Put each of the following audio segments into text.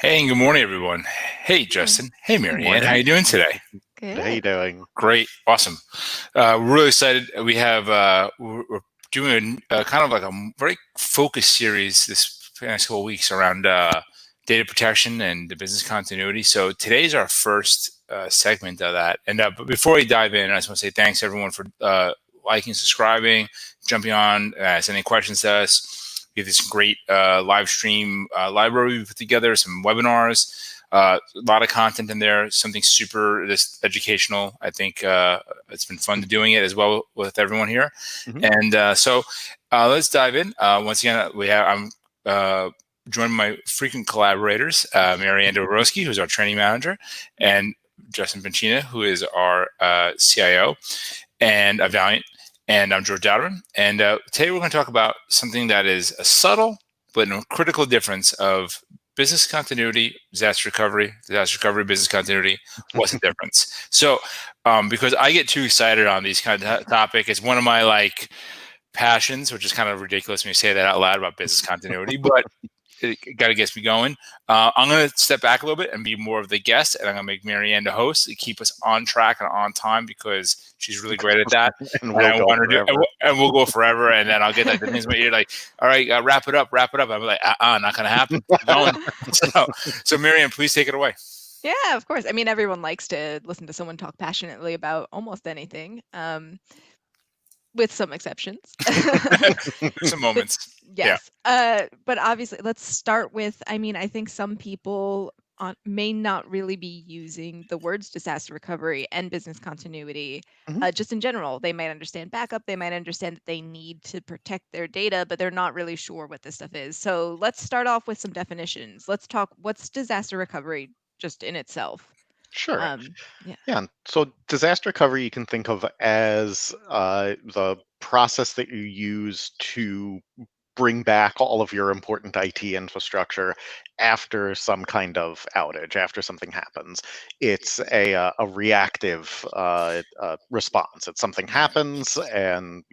Hey, and good morning, everyone. Hey, Morning. Justin. Hey, Good Marianne. How morning. you doing today? How you Good. doing? Great. Awesome. We're really excited. We're doing a kind of like a very focused series this past couple of weeks around data protection and the business continuity. So today's our first segment of that. But before we dive in, I just want to say thanks everyone for liking, subscribing, jumping on, sending questions to us. We have this great live stream library we put together, some webinars. A lot of content in there, something super just educational. I think it's been fun doing it as well with everyone here. Mhm. And so let's dive in. Once again, I'm joined by my frequent collaborators, Marianne Dobrowski, who's our training manager, and Justin Pancina, who is our CIO and a Valiant. And I'm George Dowden. And today we're going to talk about something that is a subtle but a critical difference of business continuity, disaster recovery, business continuity. What's the difference? So, because I get too excited on these kind of topic, it's one of my passions, which is kind of ridiculous when you say that out loud about business continuity, but it got to get me going. I'm going to step back a little bit and be more of the guest, and I'm going to make Marianne the host to keep us on track and on time because she's really great at that. And And we'll I go want her to, forever. and we'll go forever. And then I'll get like the things in my ear, like, all right, wrap it up, wrap it up. I'm like, not going to happen. Keep going. So Marianne, please take it away. Yeah, of course. I mean, everyone likes to listen to someone talk passionately about almost anything, with some exceptions. Some But moments. Yeah. yes, but obviously, let's start with, I mean, I think some people may not really be using the words disaster recovery and business continuity. Mhm. Just in general, they might understand backup, they might understand that they need to protect their data, but they're not really sure what this stuff is. So let's start off with some definitions. Let's talk what's disaster recovery just in itself. Sure. Yeah. Yeah. So disaster recovery you can think of as the process that you use to bring back all of your important IT infrastructure after some kind of outage, after something happens. It's a reactive response. It's something happens, and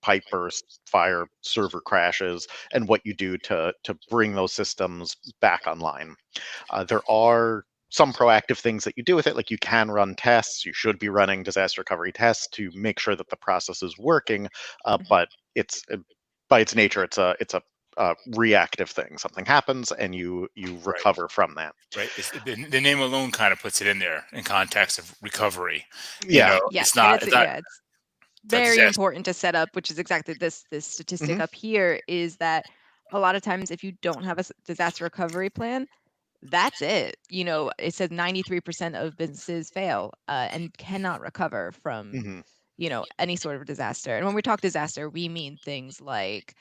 pipe burst, fire, server crashes, and what you do to bring those systems back online. There are some proactive things that you do with it, like you can run tests. You should be running disaster recovery tests to make sure that the process is working. Mhm. But it's by its nature, it's a reactive thing. Something happens, and you Right. recover from that. Right. The name alone kind of puts it in there in context of recovery. Yeah. Yes, It's and not. it's It's not. yeah, it's It's not very disaster. important to set up, which is exactly this statistic Hmm. up here is that a lot of times if you don't have a disaster recovery plan, that's it. It says 93% of businesses fail and cannot recover from, Hmm. any sort of disaster. And when we talk disaster, we mean things like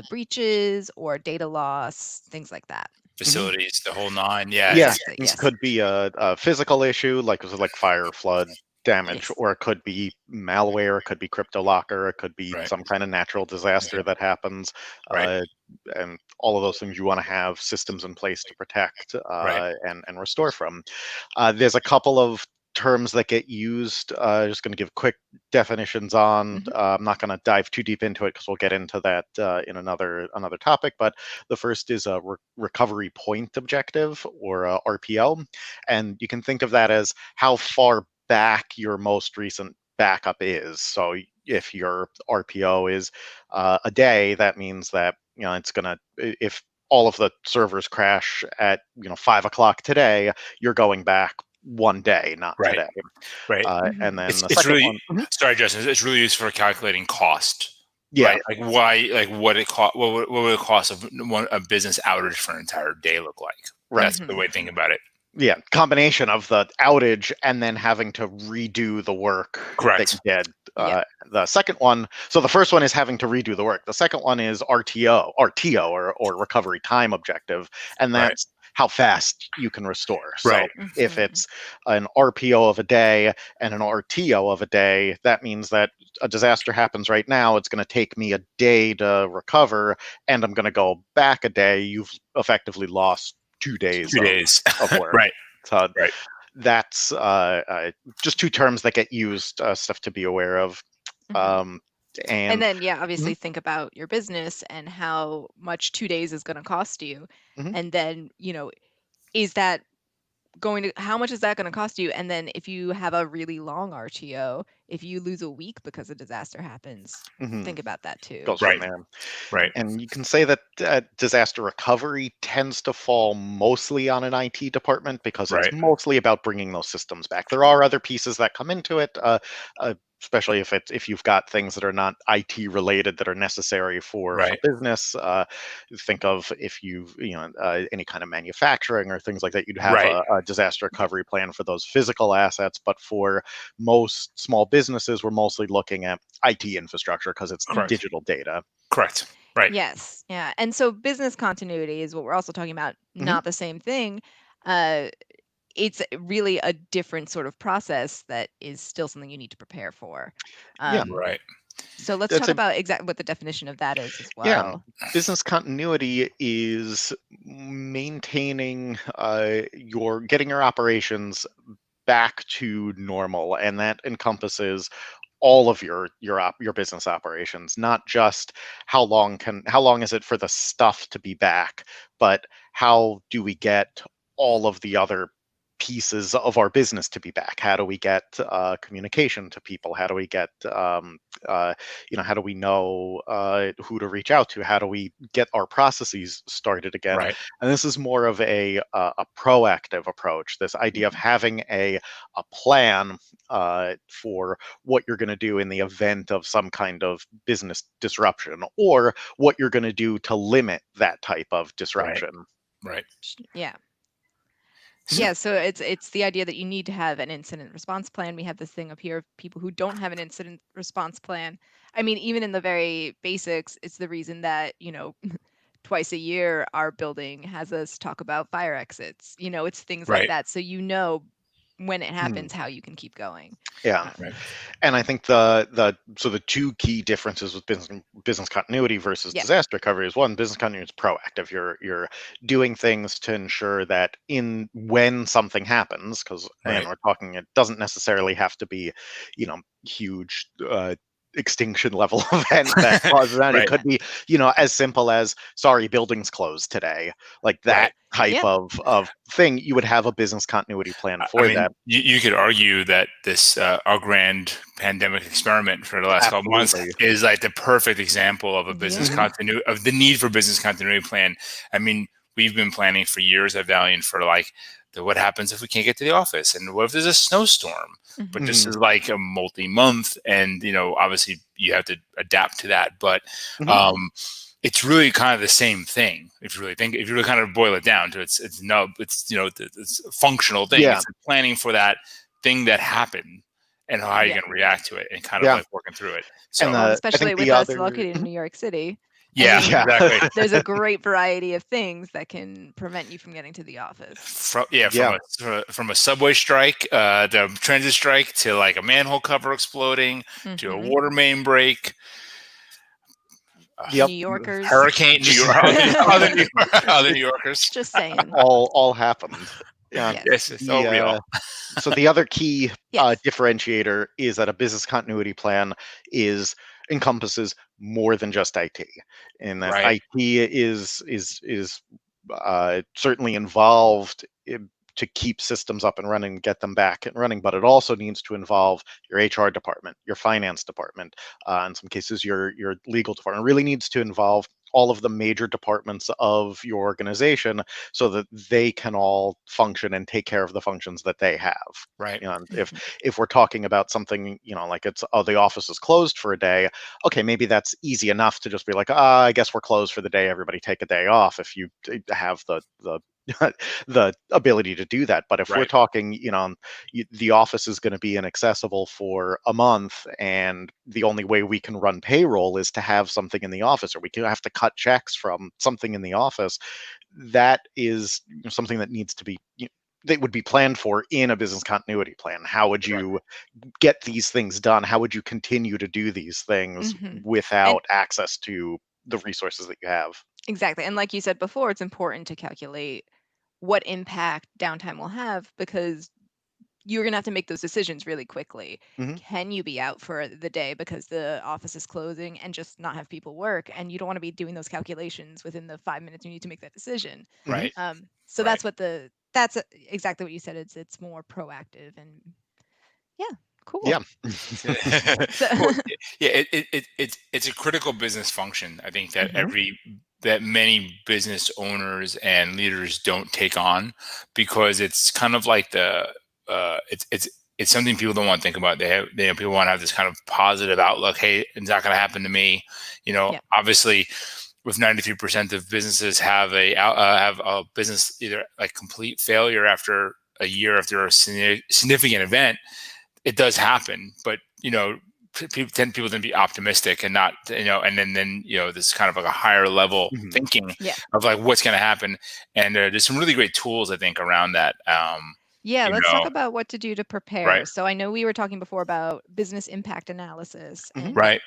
breaches or data loss, things like that. Hmm. Facilities, the whole nine. Yeah, Yeah, Exactly. things Yes. could be a physical issue, like fire, flood damage, Yes. or it could be malware, it could be crypto locker, it could be right, some kind of natural disaster that happens, right, uh, and all of those things you want to have systems in place to protect right. and restore from. There's a couple of terms that get used. Just going to give quick definitions on. Hmm. I'm not going to dive too deep into it because we'll get into that in another topic. But the first is a recovery point objective, or a RPO, and you can think of that as how far back your most recent backup is. So if your RPO is a day, that means that it's gonna, if all of the servers crash at 5 o'clock today, you're going back one day, not Right, today. right. And Hmm. then the It's second really one, Mhm. sorry, Justin. It's really used for calculating cost, Yeah, right? Like why, like what it cost, what would the cost of a business outage for an entire day look like? right. That's the Hmm. way to think about it. Yeah, combination of the outage and then having to redo the work that you Correct. did. Yeah. The second one, so the first one is having to redo the work. The second one is RTO, or recovery time objective, and Right. that's how fast you can restore. So Right. if Hmm. it's an RPO of a day and an RTO of a day, that means that a disaster happens right now. It's going to take me a day to recover, and I'm going to go back a day. You've effectively lost 2 days 2 days. of work. Right. So Right. that's just two terms that get used, stuff to be aware of. Hmm. Um, And and then, yeah, Mhm, obviously think about your business and how much 2 days is going to cost you. mhm, And then, is that how much is that going to cost you? And then if you have a really long RTO, if you lose a week because a disaster happens, Mhm. think about that too. Goes from Right. there. Right. And you can say that disaster recovery tends to fall mostly on an IT department because it's Right. mostly about bringing those systems back. There are other pieces that come into it, especially if you've got things that are not IT related that are necessary for Right. business. Think of if any kind of manufacturing or things like that, you'd have Right. a disaster recovery plan for those physical assets. But for most small businesses, we're mostly looking at IT infrastructure because it's Correct. digital data. Correct. Right. Yes. Yeah. And so business continuity is what we're also talking about, Mhm. not the same thing. Uh, it's really a different sort of process that is still something you need to prepare for. Yeah, Right. So let's that's talk a about exactly what the definition of that is as yeah. well. Business continuity is maintaining your getting your operations back to normal, and that encompasses all of your business operations, not just how long is it for the stuff to be back, but how do we get all of the other pieces of our business to be back? How do we get communication to people? How do we get how do we know who to reach out to? How do we get our processes started again? Right. And this is more of a proactive approach. This idea of Mhm. having a plan for what you're going to do in the event of some kind of business disruption, or what you're going to do to limit that type of Right. disruption. Right. Yeah. So, Yeah, so it's the idea that you need to have an incident response plan. We have this thing up here of people who don't have an incident response plan. I mean, even in the very basics, it's the reason that, twice a year our building has us talk about fire exits. It's things like right. that. So when it Mhm. happens how you can keep going. Yeah. Right. And I think the two key differences with business continuity versus Yeah. disaster recovery is, one, business continuity is proactive. You're doing things to ensure that in when something happens, because and Right. we're talking, it doesn't necessarily have to be, huge extinction level event that causes that. It Right. could be, as simple as, sorry, buildings closed today. Like Right. that type Yeah. of thing, you would have a business continuity plan I for mean, that. you could argue that this our grand pandemic experiment for the last couple months Absolutely. is like the perfect example of a business Yeah. Mhm. continuity of the need for business continuity plan. I mean, we've been planning for years at Valiant for like what happens if we can't get to the office, and what if there's a snowstorm. But Mhm. this Mhm. is like a multi-month, and obviously you have to adapt to that. But Mhm. um, it's really kind of the same thing if you really kind of boil it down to it's a functional thing. Yeah. It's planning for that thing that happened and how you're Yeah. going to react to it and kind of Yeah. like working through it. And So Well, and I especially think with the us other located in Mhm. New York City. I yeah, mean, Yeah. exactly. there's a great variety of things that can prevent you from getting to the office. Yeah. From a subway strike, the transit strike, to like a manhole cover exploding, to a Mhm. water main break, uh, Yep. New Yorkers. hurricane, New York, other New Yorkers. Just saying. All happened. Yeah. Yes. Yes, it's all The real. so the other key Yes. differentiator is that a business continuity plan is encompasses more than just IT, and that Right. IT is certainly involved to keep systems up and running, get them back and running, but it also needs to involve your HR department, your finance department, in some cases your legal department. It really needs to involve all of the major departments of your organization so that they can all function and take care of the functions that they have. Right. And Mhm. if we're talking about something, like it's, oh, the office is closed for a day, okay, maybe that's easy enough to just be like, I guess we're closed for the day. Everybody take a day off if you have the the ability to do that. But if we're Right. talking, the office is going to be inaccessible for a month, and the only way we can run payroll is to have something in the office, or we can have to cut checks from something in the office. That is something that needs to be. That would be planned for in a business continuity plan. How would Correct. you get these things done? How would you continue to do these things Mhm. And without access to the resources that you have? exactly. And like you said before, it's important to calculate what impact downtime will have because you're going to have to make those decisions really quickly. Hmm. Can you be out for the day because the office is closing and just not have people work? And you don't want to be doing those calculations within the 5 minutes you need to make that decision. Hmm. Right. So Right. that's what that's exactly what you said. It's more proactive and yeah, cool. Yeah. Well, yeah, it's a critical business function. I think that that many business owners and leaders don't take on because it's kind of like it's something people don't want to think about. People want to have this kind of positive outlook. Hey, it's not going to happen to me. Yep. Obviously, with 93% of businesses have a business either like complete failure after a year after a significant event. It does happen, but people tend to be optimistic and not, and then this kind of like a higher level thinking of like what's going to happen. And there's some really great tools I think around that. Yeah, let's talk about what to do to prepare. Right. So I know we were talking before about business impact analysis and Right.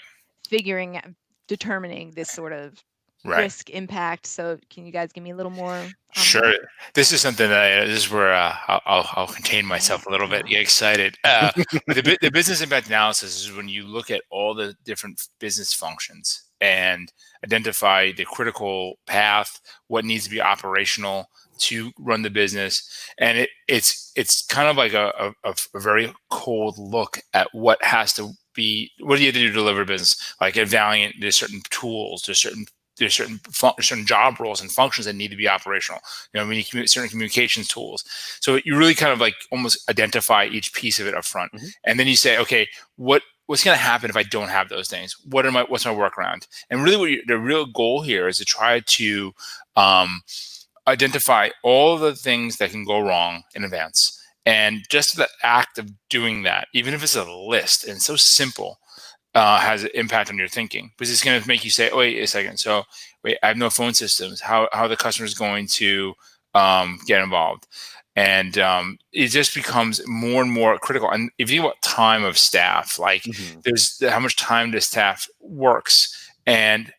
determining this sort of Right. risk impact. So can you guys give me a little more on Sure. that? This is something that this is where I'll contain myself a little bit. Get excited. But the business impact analysis is when you look at all the different business functions and identify the critical path, what needs to be operational to run the business, and it's kind of like a very cold look at what has to be. What do you have to do to deliver business? Like at Valiant, there's certain tools, there's certain job roles and functions that need to be operational. When you certain communications tools. So you really kind of like almost identify each piece of it up front. And then you say, okay, what's going to happen if I don't have those things? What's my workaround? And really the real goal here is to try to identify all the things that can go wrong in advance. And just the act of doing that, even if it's a list and so simple, has an impact on your thinking, because it's going to make you say, oh, wait a second. So wait, I have no phone systems. How are the customers going to get involved? And it just becomes more and more critical. And if you think about time of staff, like there's how much time the staff works, and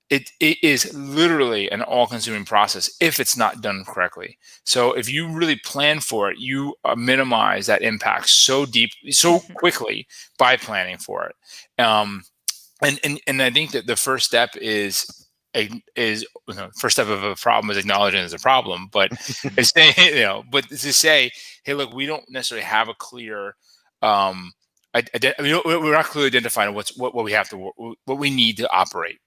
it is literally an all-consuming process if it's not done correctly. So if you really plan for it, you minimize that impact so quickly by planning for it. And I think that the first step first step of a problem is acknowledging there's a problem, but it's saying, but to say, hey, look, we don't necessarily have a clear we're not clearly identifying what we have to, what we need to operate.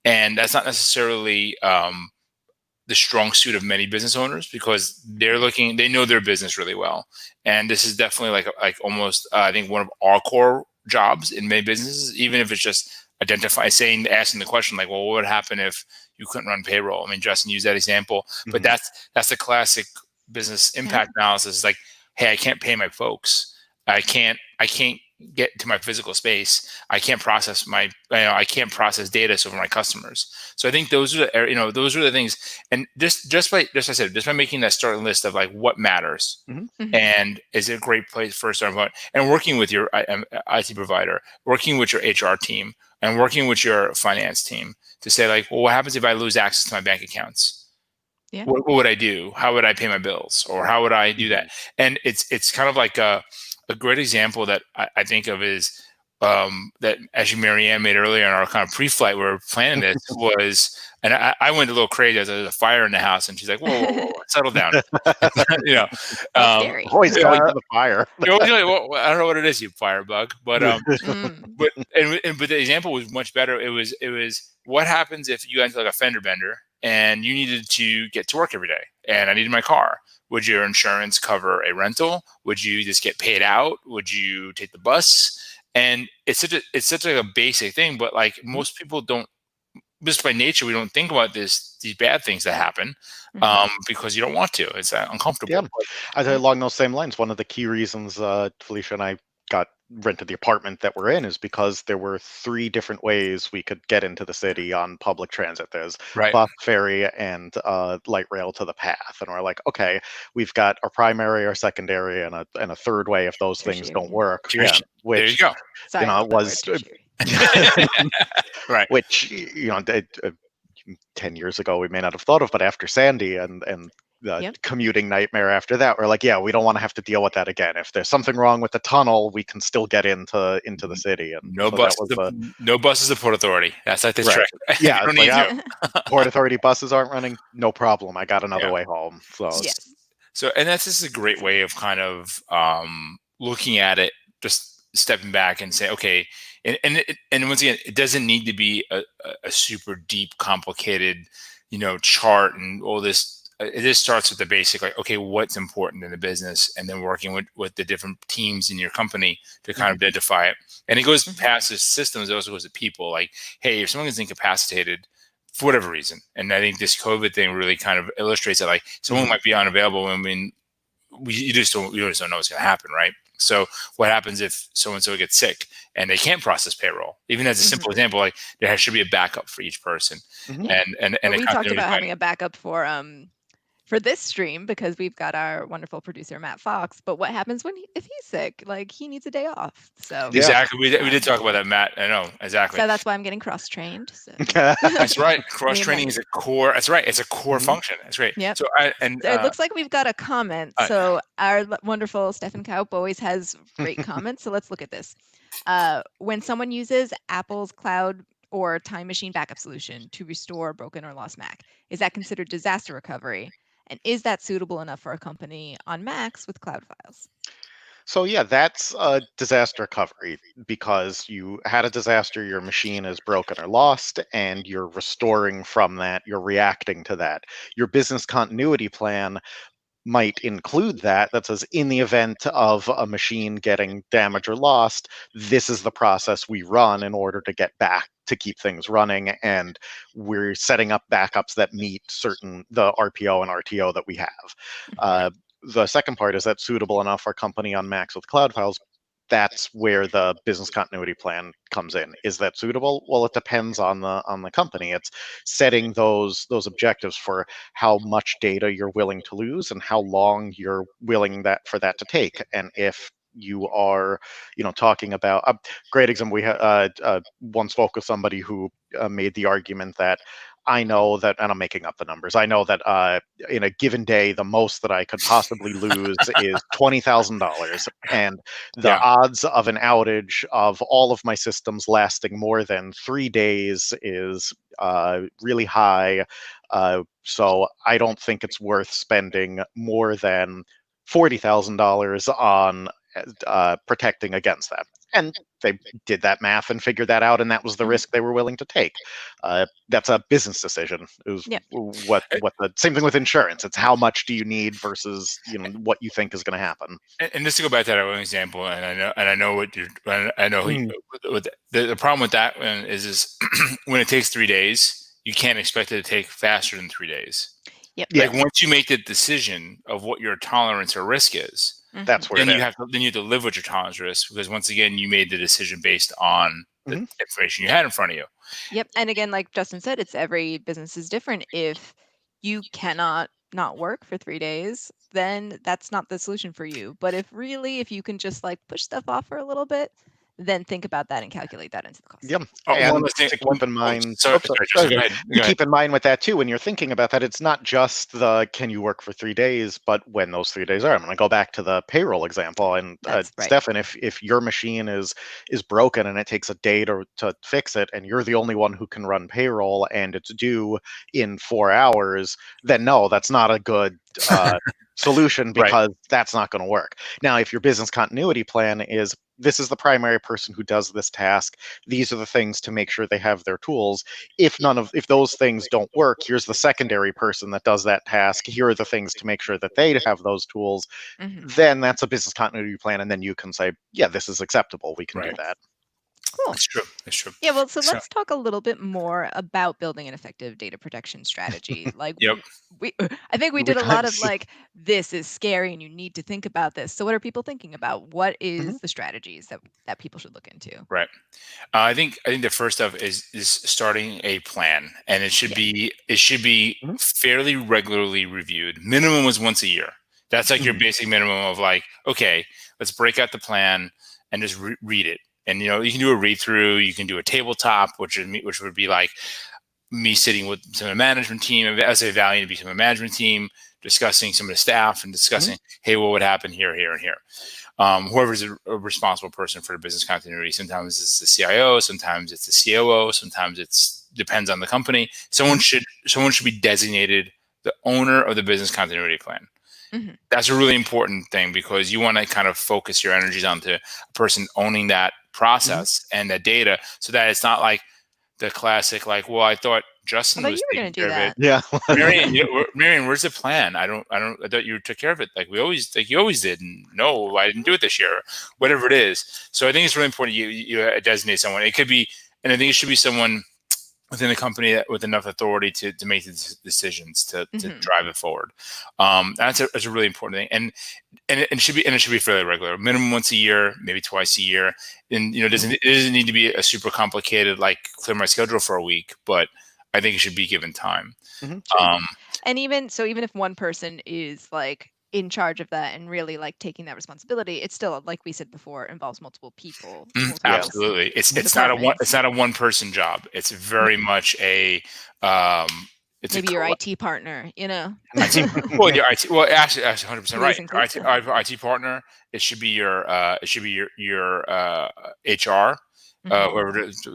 And that's not necessarily the strong suit of many business owners, because they know their business really well. And this is definitely like almost, I think, one of our core jobs in many businesses, even if it's just asking the question, like, well, what would happen if you couldn't run payroll? I mean, Justin used that example, but that's the classic business impact analysis. Like, hey, I can't pay my folks. I can't get to my physical space. I can't process I can't process data over my customers. So I think those are the things. And just by making that starting list of like what matters, and is it a great place for a starting point, and working with your IT provider, working with your HR team, and working with your finance team to say, like, well, what happens if I lose access to my bank accounts? Yeah. What would I do? How would I pay my bills? Or how would I do that? And it's kind of like a great example that I think of is that, as Marianne made earlier in our kind of pre-flight, we were planning this was, and I went a little crazy as there was a fire in the house, and she's like, whoa, settle down. Always calling for the fire. Well, I don't know what it is, you firebug, but but the example was much better. It was what happens if you went to like a fender bender and you needed to get to work every day, and I needed my car. Would your insurance cover a rental? Would you just get paid out? Would you take the bus? And it's such a basic thing, but like most people don't, just by nature, we don't think about these bad things that happen because you don't want to. It's uncomfortable. Yeah, along those same lines, one of the key reasons Felicia and I rented the apartment that we're in is because there were 3 different ways we could get into the city on public transit. There's bus, ferry, and light rail to the path. And we're like, okay, we've got a primary or secondary and a third way if those things don't work. There you go. Was right. Which 10 years ago we may not have thought of, but after Sandy and the commuting nightmare after that, we're like, yeah, we don't want to have to deal with that again. If there's something wrong with the tunnel, we can still get into the city. And no buses to Port Authority. That's like the trick. Yeah, Port Authority buses aren't running. No problem. I got another way home. So So, and that's just a great way of kind of looking at it, just stepping back and say, okay, and once again, it doesn't need to be a super deep, complicated, chart and all this. It just starts with the basic, like, okay, what's important in the business, and then working with the different teams in your company to kind of identify it. And it goes past the systems; it also goes to people. Like, hey, if someone is incapacitated for whatever reason, and I think this COVID thing really kind of illustrates that, like, someone might be unavailable when you just don't know what's going to happen, right? So what happens if so and so gets sick and they can't process payroll? Even as a simple example, like there should be a backup for each person, and we talked about having a backup for this stream because we've got our wonderful producer Matt Fox. But what happens if he's sick? Like he needs a day off. So exactly, we did talk about that, Matt. I know exactly. So that's why I'm getting cross-trained. So. That's right. Cross-training is a core. That's right. It's a core function. That's right. Yep. So it looks like we've got a comment. So our wonderful Stefan Kaup always has great comments. So let's look at this. When someone uses Apple's cloud or time machine backup solution to restore broken or lost Mac, is that considered disaster recovery? And is that suitable enough for a company on Macs with cloud files? So yeah, that's a disaster recovery because you had a disaster, your machine is broken or lost, and you're restoring from that, you're reacting to that. Your business continuity plan might include that says in the event of a machine getting damaged or lost, this is the process we run in order to get back to keep things running, and we're setting up backups that meet the RPO and RTO that we have. The second part is that suitable enough for a company on Macs with cloud files. That's where the business continuity plan comes in. Is that suitable? Well, it depends on the company. It's setting those objectives for how much data you're willing to lose and how long you're willing for that to take. And if you are, talking about a great example, we once spoke with somebody who made the argument that I know that, and I'm making up the numbers. I know that in a given day, the most that I could possibly lose is $20,000, and the odds of an outage of all of my systems lasting more than 3 days is really high. So I don't think it's worth spending more than $40,000 on protecting against that. And they did that math and figured that out, and that was the risk they were willing to take. That's a business decision. It was what the same thing with insurance. It's how much do you need versus what you think is going to happen. And just to go back to that one example, and I know what you're. I know the problem with that one is when it takes 3 days, you can't expect it to take faster than 3 days. Yep. Like once you make the decision of what your tolerance or risk is, that's where then you have to live with your tolerance risk, because once again you made the decision based on the information you had in front of you. Yep. And again, like Justin said, it's every business is different. If you cannot not work for 3 days, then that's not the solution for you. But if you can just like push stuff off for a little bit, then think about that and calculate that into the cost. Yep. And keep in mind, keep in mind with that too, when you're thinking about that, it's not just can you work for 3 days, but when those 3 days are. I'm going to go back to the payroll example. And Stefan, if your machine is broken and it takes a day to fix it, and you're the only one who can run payroll and it's due in 4 hours, then no, that's not a good solution, because that's not going to work. Now, if your business continuity plan is, this is the primary person who does this task, these are the things to make sure they have their tools. If those things don't work, here's the secondary person that does that task. Here are the things to make sure that they have those tools. Then that's a business continuity plan, and then you can say, yeah, this is acceptable. We can do that. Cool. That's true. That's true. Yeah, well, so let's talk a little bit more about building an effective data protection strategy. Like, I think we did a lot of like, this is scary and you need to think about this. So what are people thinking about? What is the strategies that people should look into? Right. I think the first stuff is starting a plan, and it should be fairly regularly reviewed. Minimum was once a year. That's like your basic minimum of like, okay, let's break out the plan and just read it. And you can do a read through. You can do a tabletop, which would be like me sitting with some of the management team, as a value to be some of the management team, discussing some of the staff and discussing, hey, what would happen here, here, and here. Whoever's a responsible person for the business continuity. Sometimes it's the CIO, sometimes it's the COO, sometimes depends on the company. Someone should be designated the owner of the business continuity plan. That's a really important thing, because you want to kind of focus your energies onto a person owning that process and the data, so that it's not like the classic, like, well, I thought I Justin thought was you were taking going to do care of it. that. Yeah. Marion, Marion, where's the plan? I thought you took care of it. Like you always did. And no, I didn't do it this year. Whatever it is. So I think it's really important you designate someone. It could be, and I think it should be someone within the company with enough authority to make the decisions to drive it forward. That's a really important thing, and it should be fairly regular, minimum once a year, maybe twice a year. And it doesn't need to be a super complicated, like clear my schedule for a week, but I think it should be given time. And even if one person is like in charge of that and really like taking that responsibility, it's still, like we said before, involves multiple people, Absolutely. It's not a one person job. It's very much a it's maybe a your IT partner, well, your IT, well, actually 100% right. includes IT partner. It should be your HR, whoever it is,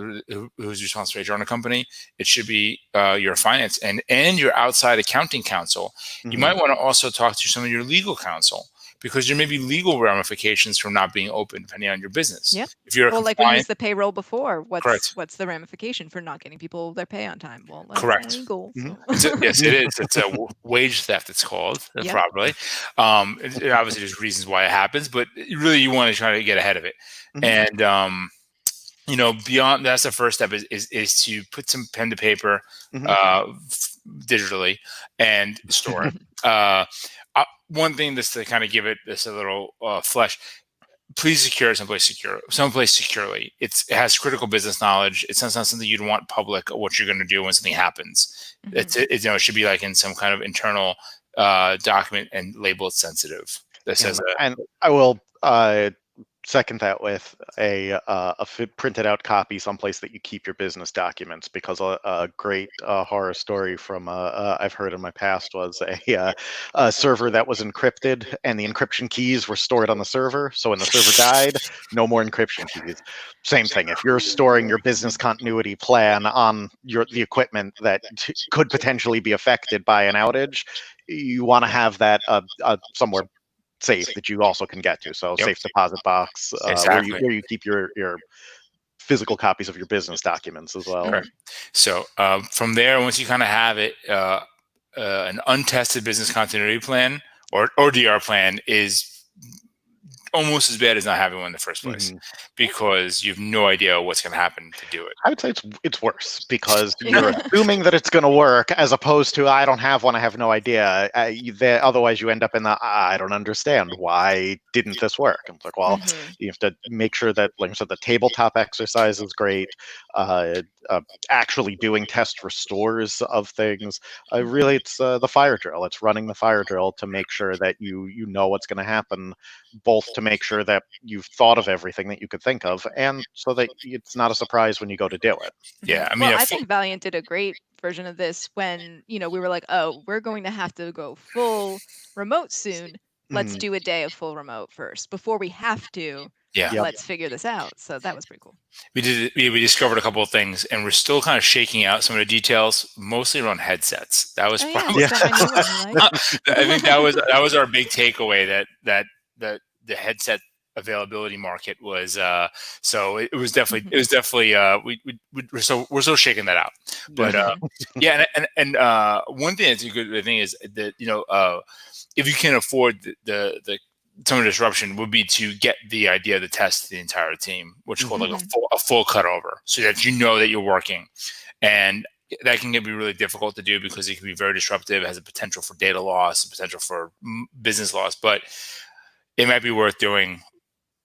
who's responsible for HR in a company. It should be your finance and your outside accounting counsel. You might want to also talk to some of your legal counsel, because there may be legal ramifications from not being open, depending on your business. Yep. If you're like we used the payroll before. Correct. What's the ramification for not getting people their pay on time? Well, that's Correct. illegal. Yes, it is. It's a wage theft. It's called properly. Obviously, there's reasons why it happens, but really, you want to try to get ahead of it. And beyond, that's the first step is to put some pen to paper digitally and store it. One thing, just to kind of give it this a little flesh, please secure it someplace securely. It has critical business knowledge. It's not something you'd want public, what you're going to do when something happens. It should be like in some kind of internal document and labeled sensitive. That says and I will second that with a printed out copy someplace that you keep your business documents, because a great horror story from I've heard in my past was a server that was encrypted, and the encryption keys were stored on the server. So when the server died, no more encryption keys. Same thing. If you're storing your business continuity plan on the equipment that could potentially be affected by an outage, you want to have that somewhere safe that you also can get to. So safe deposit box, exactly. where you keep your physical copies of your business documents as well. Correct. So from there, once you kind of have it, an untested business continuity plan or DR plan is almost as bad as not having one in the first place, because you have no idea what's going to happen to do it. I would say it's worse, because you're assuming that it's going to work, as opposed to I don't have one, I have no idea. Otherwise, you end up in the I don't understand, why didn't this work? And it's like, well, you have to make sure that, like I said, the tabletop exercise is great. Actually doing test restores of things. Really, it's the fire drill. It's running the fire drill to make sure that you know what's going to happen, both to make sure that you've thought of everything that you could think of, and so that it's not a surprise when you go to do it. Yeah, I mean, I think Valiant did a great version of this when we were like, oh, we're going to have to go full remote soon. Let's do a day of full remote first before we have to. Let's figure this out. So that was pretty cool. We discovered a couple of things, and we're still kind of shaking out some of the details, mostly around headsets. That was probably I think that was our big takeaway, that the headset availability market was so it was definitely we're still shaking that out. But and one thing that's a good thing is that if you can afford the some of the disruption, would be to get the idea of the test to the entire team, which is called like a full cutover, so that that you're working. And that can be really difficult to do, because it can be very disruptive. It has a potential for data loss, a potential for business loss, but it might be worth doing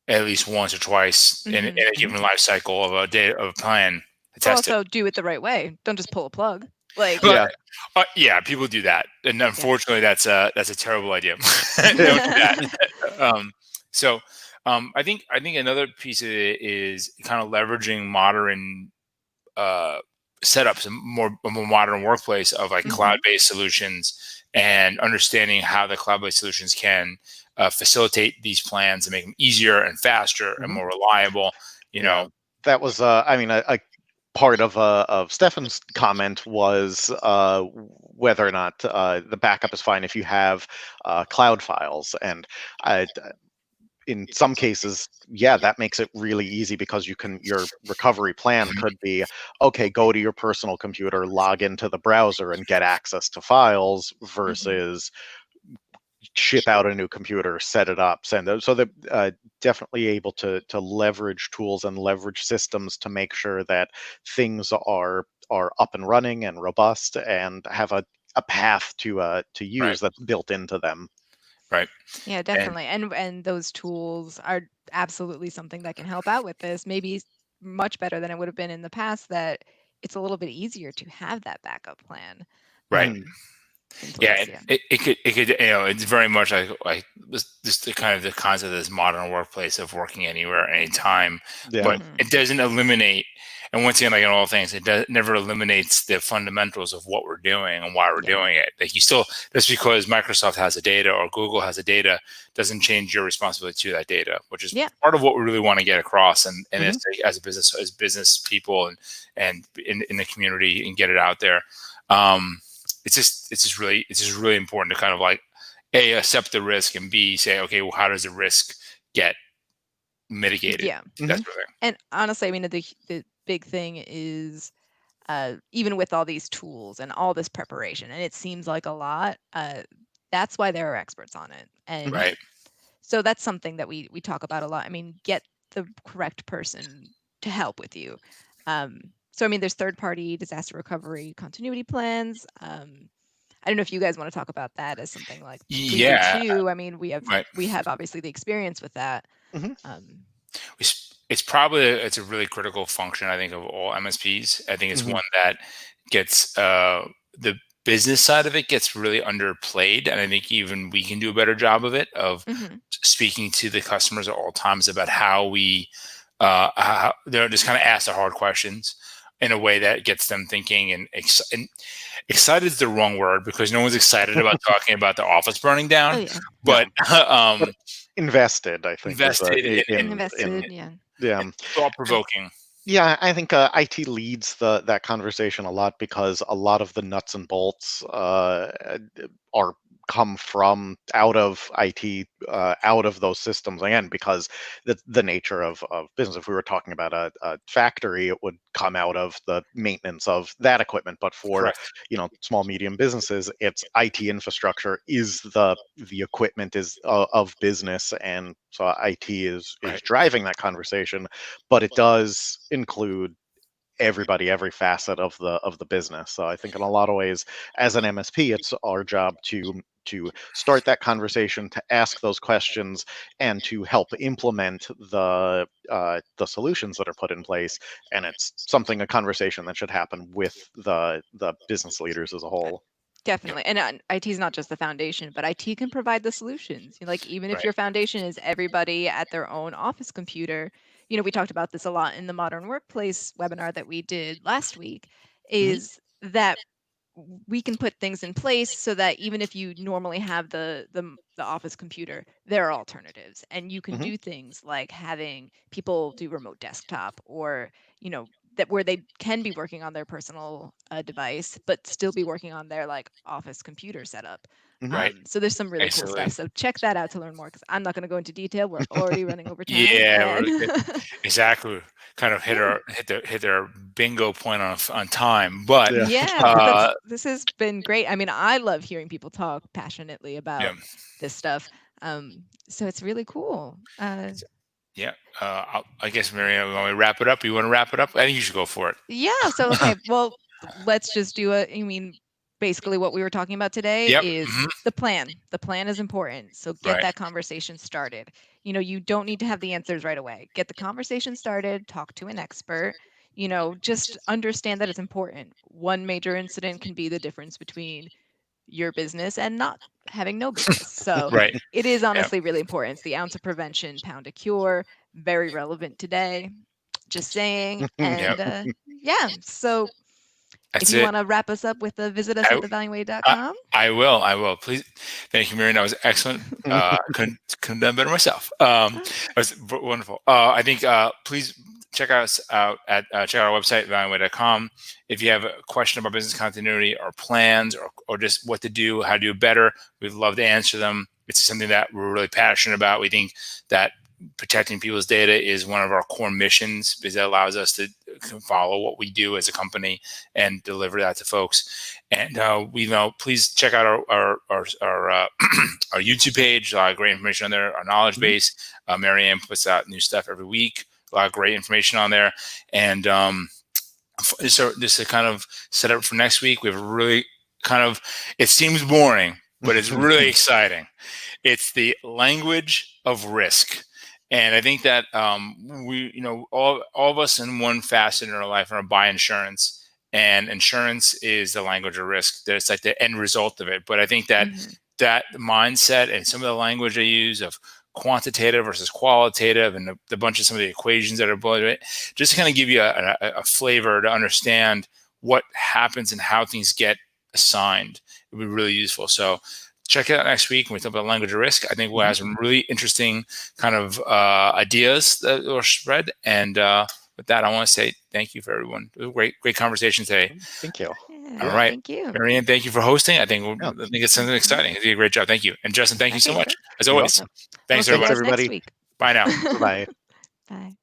at least once or twice in a given life cycle of a plan to test also do it the right way. Don't just pull a plug. People do that, and unfortunately, that's a terrible idea. Don't do that. I think another piece of it is kind of leveraging modern setups, a more modern workplace of like cloud-based solutions, and understanding how the cloud-based solutions can facilitate these plans and make them easier and faster and more reliable. That was, a part of Stefan's comment was whether or not the backup is fine if you have cloud files, and in some cases, yeah, that makes it really easy because your recovery plan could be, okay, go to your personal computer, log into the browser, and get access to files, versus ship out a new computer, set it up, send it. So they're definitely able to leverage tools and leverage systems to make sure that things are up and running and robust and have a path to use that's built into them. Right. Yeah, And definitely. And those tools are absolutely something that can help out with this. Maybe much better than it would have been in the past, that it's a little bit easier to have that backup plan right. in Yeah, place. Yeah. it could it's very much like this the kind of the concept of this modern workplace of working anywhere, anytime, Yeah. but it doesn't eliminate. And once again, like in all things, never eliminates the fundamentals of what we're doing and why we're doing it. Like you still, just because Microsoft has the data or Google has the data, doesn't change your responsibility to that data, which is part of what we really want to get across. And as a business, as business people, and in the community, and get it out there. It's just really important to kind of like A, accept the risk, and B, say, okay, well, how does the risk get mitigated? Yeah. That's the thing. And honestly, I mean, the big thing is, even with all these tools and all this preparation, and it seems like a lot, that's why there are experts on it. And Right. so that's something that we talk about a lot. I mean, get the correct person to help with you. So I mean, there's third-party disaster recovery continuity plans. I don't know if you guys want to talk about that as something like we do too. I mean, we have obviously the experience with that. It's a really critical function, I think, of all MSPs. I think it's one that gets the business side of it gets really underplayed, and I think even we can do a better job of it, of speaking to the customers at all times about how we they're just kind of ask the hard questions in a way that gets them thinking. And excited is the wrong word, because no one's excited about talking about the office burning down. But invested, I think. Invested, yeah. Thought-provoking. Yeah, I think IT leads that conversation a lot, because a lot of the nuts and bolts come from out of IT, out of those systems. Again, because the nature of business. If we were talking about a factory, it would come out of the maintenance of that equipment. But for small medium businesses, it's IT infrastructure is the equipment is of business, and so IT is driving that conversation. But it does include everybody, every facet of the business. So I think in a lot of ways, as an MSP, it's our job to start that conversation, to ask those questions, and to help implement the solutions that are put in place. And it's a conversation that should happen with the business leaders as a whole. Definitely. And IT is not just the foundation, but IT can provide the solutions. Like, even if your foundation is everybody at their own office computer, we talked about this a lot in the Modern Workplace webinar that we did last week, is that we can put things in place so that even if you normally have the office computer, there are alternatives, and you can do things like having people do remote desktop, or that where they can be working on their personal device but still be working on their like office computer setup. So there's some really cool stuff. So check that out to learn more, because I'm not going to go into detail. We're already running over time. Exactly. Kind of hit their bingo point on time. But but this has been great. I mean, I love hearing people talk passionately about this stuff. So it's really cool. I guess, Marianne, we want to wrap it up. You want to wrap it up? I think you should go for it. Yeah. So okay. Well, let's just do it. I mean, basically what we were talking about today is the plan. The plan is important. So get that conversation started. You don't need to have the answers right away. Get the conversation started, talk to an expert, just understand that it's important. One major incident can be the difference between your business and not having no business. So it is honestly really important. It's the ounce of prevention, pound of cure, very relevant today. Just saying. And so if you want to wrap us up with a visit us at thevalueway.com. I will. Please. Thank you, Miriam. That was excellent. Couldn't have done better myself. It was wonderful. I think please check us out at check out our website, valueway.com. If you have a question about business continuity or plans or just what to do, how to do better, we'd love to answer them. It's something that we're really passionate about. We think that protecting people's data is one of our core missions because it allows us to follow what we do as a company and deliver that to folks. And please check out our our YouTube page. A lot of great information on there. Our knowledge base. Marianne puts out new stuff every week. A lot of great information on there. And so just to kind of set up for next week, we have a really it seems boring, but it's really exciting. It's the language of risk. And I think that we, all of us in one facet in our life are buy insurance, and insurance is the language of risk. That's like the end result of it. But I think that that mindset and some of the language they use of quantitative versus qualitative and the bunch of some of the equations that are below it, just to kind of give you a flavor to understand what happens and how things get assigned, it would be really useful. So check it out next week when we talk about language of risk. I think we'll have some really interesting kind of ideas that will spread. And with that, I want to say thank you for everyone. It was a great conversation today. Thank you. Yeah, all right. Thank you. Marianne, thank you for hosting. I think it's something exciting. You did a great job. Thank you. And Justin, thank you so much. As always. Thanks, We'll see you everybody. guys next week. Bye now. Bye. Bye.